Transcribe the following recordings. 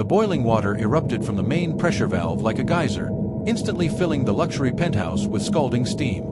The boiling water erupted from the main pressure valve like a geyser, instantly filling the luxury penthouse with scalding steam.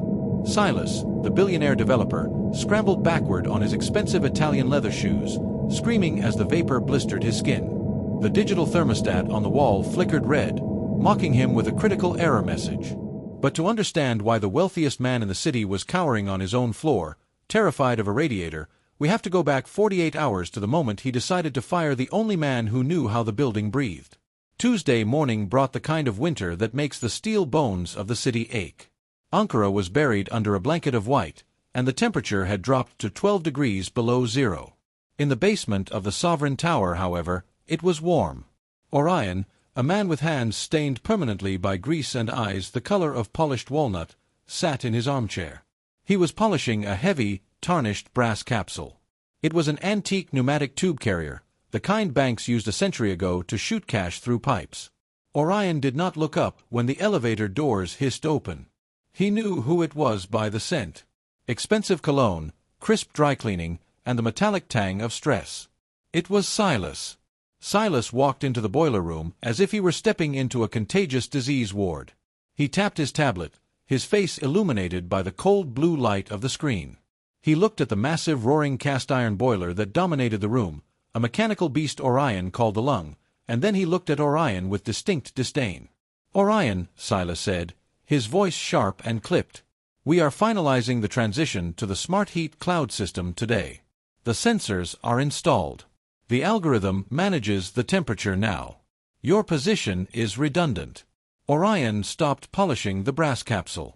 Silas, the billionaire developer, scrambled backward on his expensive Italian leather shoes, screaming as the vapor blistered his skin. The digital thermostat on the wall flickered red, mocking him with a critical error message. But to understand why the wealthiest man in the city was cowering on his own floor, terrified of a radiator, we have to go back 48 hours to the moment he decided to fire the only man who knew how the building breathed. Tuesday morning brought the kind of winter that makes the steel bones of the city ache. Ankara was buried under a blanket of white, and the temperature had dropped to 12 degrees below zero. In the basement of the Sovereign Tower, however, it was warm. Orion, a man with hands stained permanently by grease and eyes the color of polished walnut, sat in his armchair. He was polishing a heavy, tarnished brass capsule. It was an antique pneumatic tube carrier, the kind banks used a century ago to shoot cash through pipes. Orion did not look up when the elevator doors hissed open. He knew who it was by the scent. Expensive cologne, crisp dry cleaning, and the metallic tang of stress. It was Silas. Silas walked into the boiler room as if he were stepping into a contagious disease ward. He tapped his tablet, his face illuminated by the cold blue light of the screen. He looked at the massive roaring cast-iron boiler that dominated the room, a mechanical beast Orion called the lung, and then he looked at Orion with distinct disdain. "Orion," Silas said, his voice sharp and clipped, "we are finalizing the transition to the smart heat cloud system today. The sensors are installed. The algorithm manages the temperature now. Your position is redundant." Orion stopped polishing the brass capsule.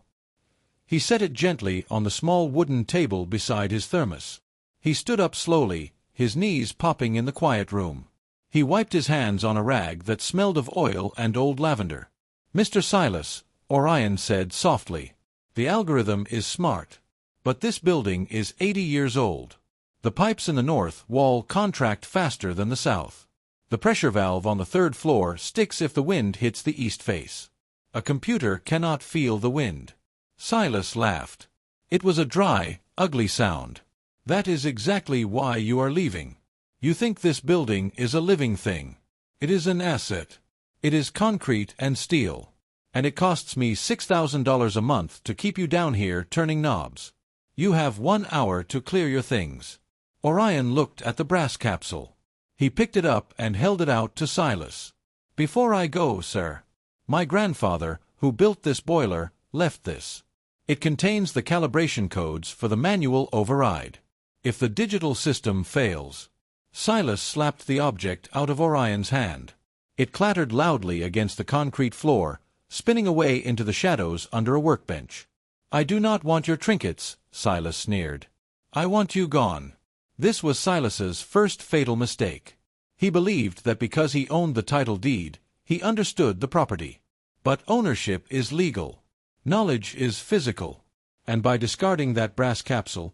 He set it gently on the small wooden table beside his thermos. He stood up slowly, his knees popping in the quiet room. He wiped his hands on a rag that smelled of oil and old lavender. "Mr. Silas," Orion said softly, "the algorithm is smart. But this building is 80 years old. The pipes in the north wall contract faster than the south. The pressure valve on the third floor sticks if the wind hits the east face. A computer cannot feel the wind." Silas laughed. It was a dry, ugly sound. "That is exactly why you are leaving. You think this building is a living thing. It is an asset. It is concrete and steel. And it costs me $6,000 a month to keep you down here turning knobs. You have 1 hour to clear your things." Orion looked at the brass capsule. He picked it up and held it out to Silas. "Before I go, sir, my grandfather, who built this boiler, left this. It contains the calibration codes for the manual override. If the digital system fails..." Silas slapped the object out of Orion's hand. It clattered loudly against the concrete floor, spinning away into the shadows under a workbench. "I do not want your trinkets," Silas sneered. "I want you gone." This was Silas's first fatal mistake. He believed that because he owned the title deed, he understood the property. But ownership is legal. Knowledge is physical. And by discarding that brass capsule,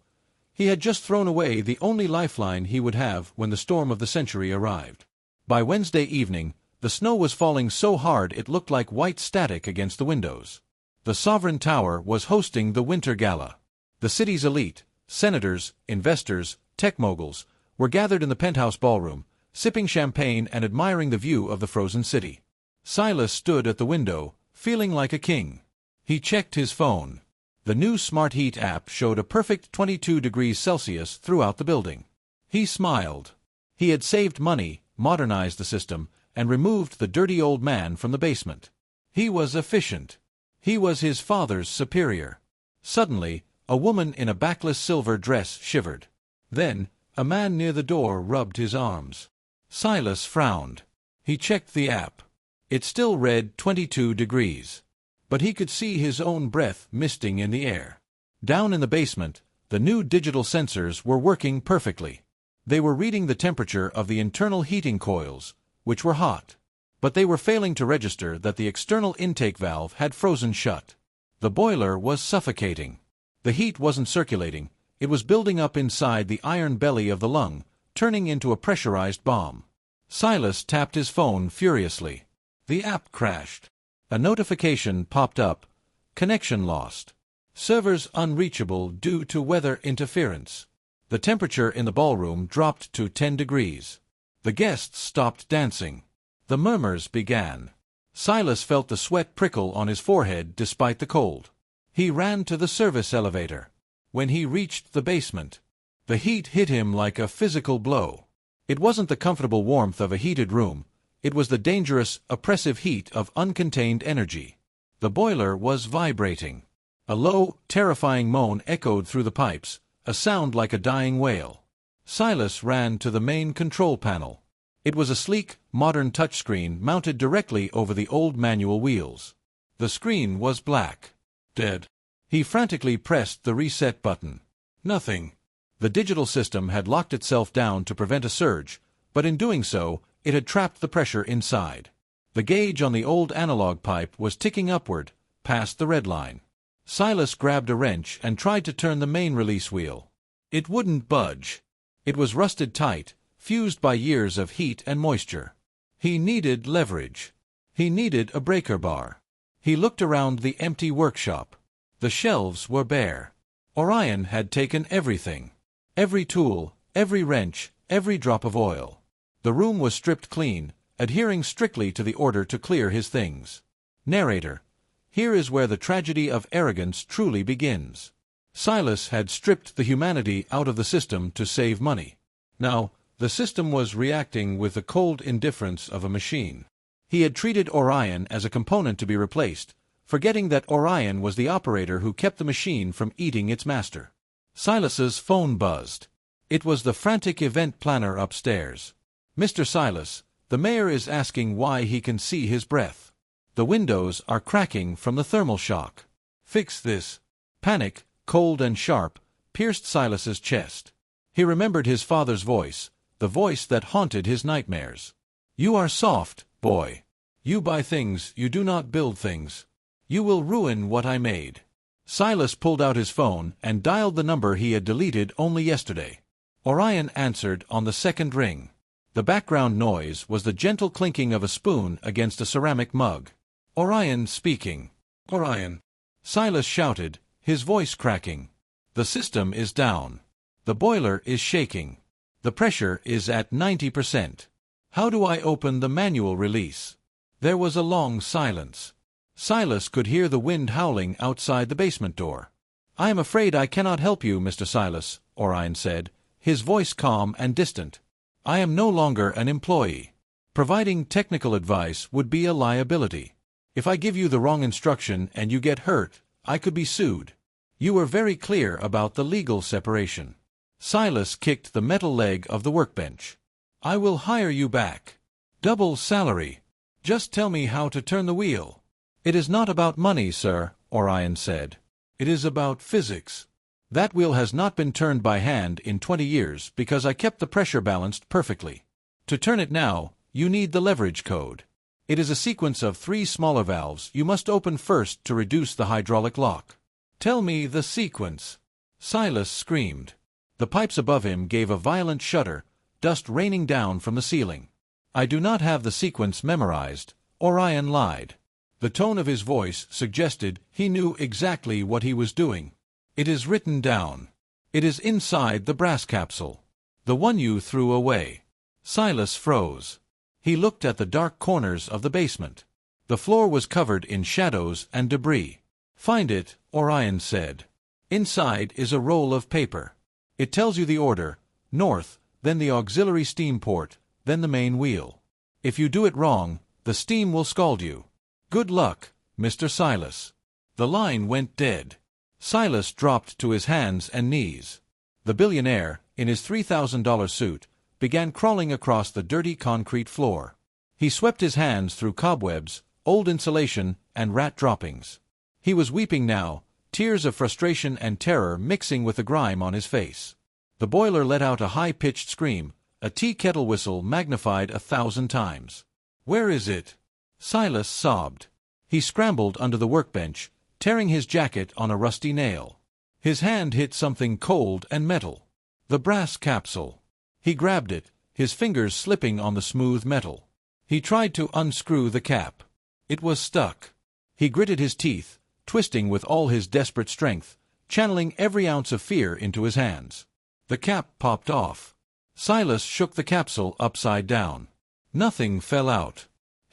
he had just thrown away the only lifeline he would have when the storm of the century arrived. By Wednesday evening, the snow was falling so hard it looked like white static against the windows. The Sovereign Tower was hosting the Winter Gala. The city's elite, senators, investors, tech moguls, were gathered in the penthouse ballroom, sipping champagne and admiring the view of the frozen city. Silas stood at the window, feeling like a king. He checked his phone. The new Smart Heat app showed a perfect 22 degrees Celsius throughout the building. He smiled. He had saved money, modernized the system, and removed the dirty old man from the basement. He was efficient. He was his father's superior. Suddenly, a woman in a backless silver dress shivered. Then, a man near the door rubbed his arms. Silas frowned. He checked the app. It still read 22 degrees. But he could see his own breath misting in the air. Down in the basement, the new digital sensors were working perfectly. They were reading the temperature of the internal heating coils, which were hot. But they were failing to register that the external intake valve had frozen shut. The boiler was suffocating. The heat wasn't circulating. It was building up inside the iron belly of the lung, turning into a pressurized bomb. Silas tapped his phone furiously. The app crashed. A notification popped up. "Connection lost. Servers unreachable due to weather interference." The temperature in the ballroom dropped to 10 degrees. The guests stopped dancing. The murmurs began. Silas felt the sweat prickle on his forehead despite the cold. He ran to the service elevator. When he reached the basement, the heat hit him like a physical blow. It wasn't the comfortable warmth of a heated room. It was the dangerous, oppressive heat of uncontained energy. The boiler was vibrating. A low, terrifying moan echoed through the pipes, a sound like a dying whale. Silas ran to the main control panel. It was a sleek, modern touchscreen mounted directly over the old manual wheels. The screen was black. Dead. He frantically pressed the reset button. Nothing. The digital system had locked itself down to prevent a surge, but in doing so, it had trapped the pressure inside. The gauge on the old analog pipe was ticking upward, past the red line. Silas grabbed a wrench and tried to turn the main release wheel. It wouldn't budge. It was rusted tight, fused by years of heat and moisture. He needed leverage. He needed a breaker bar. He looked around the empty workshop. The shelves were bare. Orion had taken everything. Every tool, every wrench, every drop of oil. The room was stripped clean, adhering strictly to the order to clear his things. Narrator. Here is where the tragedy of arrogance truly begins. Silas had stripped the humanity out of the system to save money. Now, the system was reacting with the cold indifference of a machine. He had treated Orion as a component to be replaced, forgetting that Orion was the operator who kept the machine from eating its master. Silas's phone buzzed. It was the frantic event planner upstairs. "Mr. Silas, the mayor is asking why he can see his breath. The windows are cracking from the thermal shock. Fix this." Panic, cold and sharp, pierced Silas's chest. He remembered his father's voice, the voice that haunted his nightmares. "You are soft, boy. You buy things, you do not build things. You will ruin what I made." Silas pulled out his phone and dialed the number he had deleted only yesterday. Orion answered on the second ring. The background noise was the gentle clinking of a spoon against a ceramic mug. Orion speaking. "Orion." Silas shouted, his voice cracking. "The system is down. The boiler is shaking. The pressure is at 90%. How do I open the manual release?" There was a long silence. Silas could hear the wind howling outside the basement door. "I am afraid I cannot help you, Mr. Silas," Orion said, his voice calm and distant. "I am no longer an employee. Providing technical advice would be a liability. If I give you the wrong instruction and you get hurt, I could be sued. You were very clear about the legal separation." Silas kicked the metal leg of the workbench. "I will hire you back. Double salary. Just tell me how to turn the wheel." "It is not about money, sir," Orion said. "It is about physics. That wheel has not been turned by hand in 20 years because I kept the pressure balanced perfectly. To turn it now, you need the leverage code. It is a sequence of 3 smaller valves you must open first to reduce the hydraulic lock." "Tell me the sequence." Silas screamed. The pipes above him gave a violent shudder, dust raining down from the ceiling. "I do not have the sequence memorized," Orion lied. The tone of his voice suggested he knew exactly what he was doing. "It is written down. It is inside the brass capsule. The one you threw away." Silas froze. He looked at the dark corners of the basement. The floor was covered in shadows and debris. "Find it," Orion said. "Inside is a roll of paper. It tells you the order: north, then the auxiliary steam port, then the main wheel. If you do it wrong, the steam will scald you. Good luck, Mr. Silas." The line went dead. Silas dropped to his hands and knees. The billionaire, in his $3,000 suit, began crawling across the dirty concrete floor. He swept his hands through cobwebs, old insulation, and rat droppings. He was weeping now, tears of frustration and terror mixing with the grime on his face. The boiler let out a high-pitched scream, a tea kettle whistle magnified 1,000 times. "Where is it?" Silas sobbed. He scrambled under the workbench, tearing his jacket on a rusty nail. His hand hit something cold and metal. The brass capsule. He grabbed it, his fingers slipping on the smooth metal. He tried to unscrew the cap. It was stuck. He gritted his teeth, twisting with all his desperate strength, channeling every ounce of fear into his hands. The cap popped off. Silas shook the capsule upside down. Nothing fell out.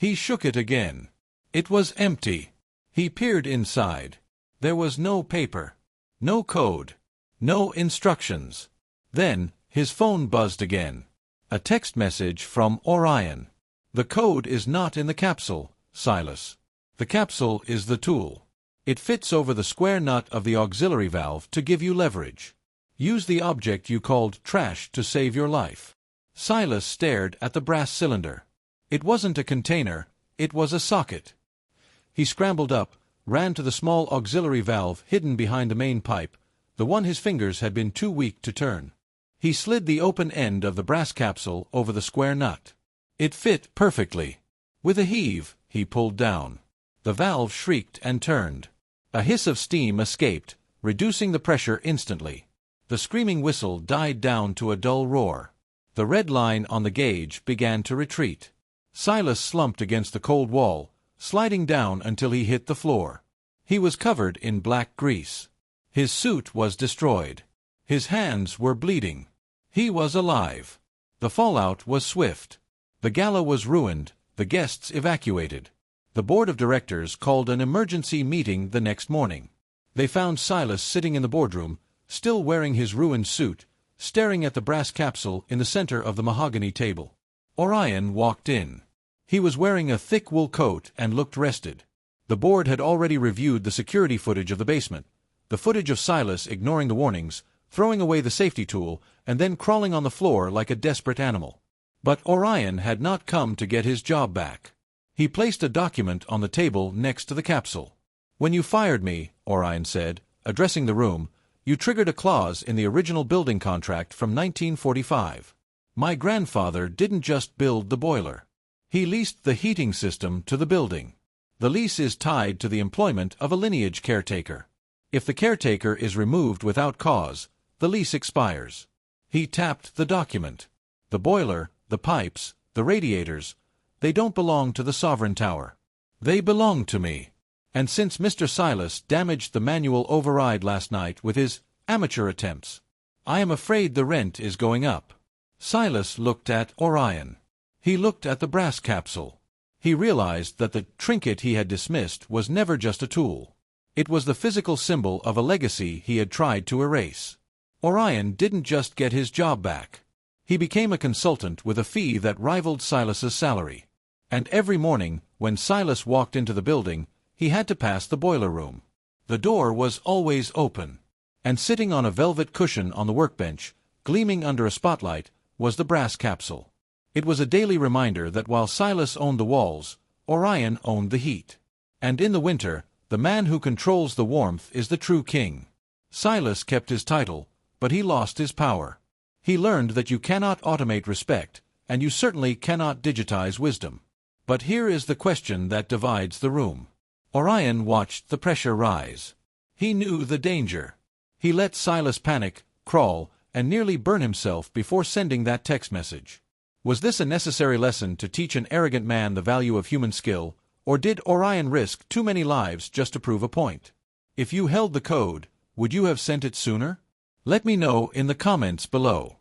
He shook it again. It was empty. He peered inside. There was no paper, no code, no instructions. Then, his phone buzzed again. A text message from Orion. The code is not in the capsule, Silas. The capsule is the tool. It fits over the square nut of the auxiliary valve to give you leverage. Use the object you called trash to save your life. Silas stared at the brass cylinder. It wasn't a container, it was a socket. He scrambled up, ran to the small auxiliary valve hidden behind the main pipe, the one his fingers had been too weak to turn. He slid the open end of the brass capsule over the square nut. It fit perfectly. With a heave, he pulled down. The valve shrieked and turned. A hiss of steam escaped, reducing the pressure instantly. The screaming whistle died down to a dull roar. The red line on the gauge began to retreat. Silas slumped against the cold wall, sliding down until he hit the floor. He was covered in black grease. His suit was destroyed. His hands were bleeding. He was alive. The fallout was swift. The gala was ruined, the guests evacuated. The board of directors called an emergency meeting the next morning. They found Silas sitting in the boardroom, still wearing his ruined suit, staring at the brass capsule in the center of the mahogany table. Orion walked in. He was wearing a thick wool coat and looked rested. The board had already reviewed the security footage of the basement, the footage of Silas ignoring the warnings, throwing away the safety tool, and then crawling on the floor like a desperate animal. But Orion had not come to get his job back. He placed a document on the table next to the capsule. "When you fired me," Orion said, addressing the room, "you triggered a clause in the original building contract from 1945. My grandfather didn't just build the boiler. He leased the heating system to the building. The lease is tied to the employment of a lineage caretaker. If the caretaker is removed without cause, the lease expires." He tapped the document. "The boiler, the pipes, the radiators, they don't belong to the Sovereign Tower. They belong to me. And since Mr. Silas damaged the manual override last night with his amateur attempts, I am afraid the rent is going up." Silas looked at Orion. He looked at the brass capsule. He realized that the trinket he had dismissed was never just a tool. It was the physical symbol of a legacy he had tried to erase. Orion didn't just get his job back. He became a consultant with a fee that rivaled Silas's salary. And every morning, when Silas walked into the building, he had to pass the boiler room. The door was always open. And sitting on a velvet cushion on the workbench, gleaming under a spotlight, was the brass capsule. It was a daily reminder that while Silas owned the walls, Orion owned the heat. And in the winter, the man who controls the warmth is the true king. Silas kept his title, but he lost his power. He learned that you cannot automate respect, and you certainly cannot digitize wisdom. But here is the question that divides the room. Orion watched the pressure rise. He knew the danger. He let Silas panic, crawl, and nearly burn himself before sending that text message. Was this a necessary lesson to teach an arrogant man the value of human skill, or did Orion risk too many lives just to prove a point? If you held the code, would you have sent it sooner? Let me know in the comments below.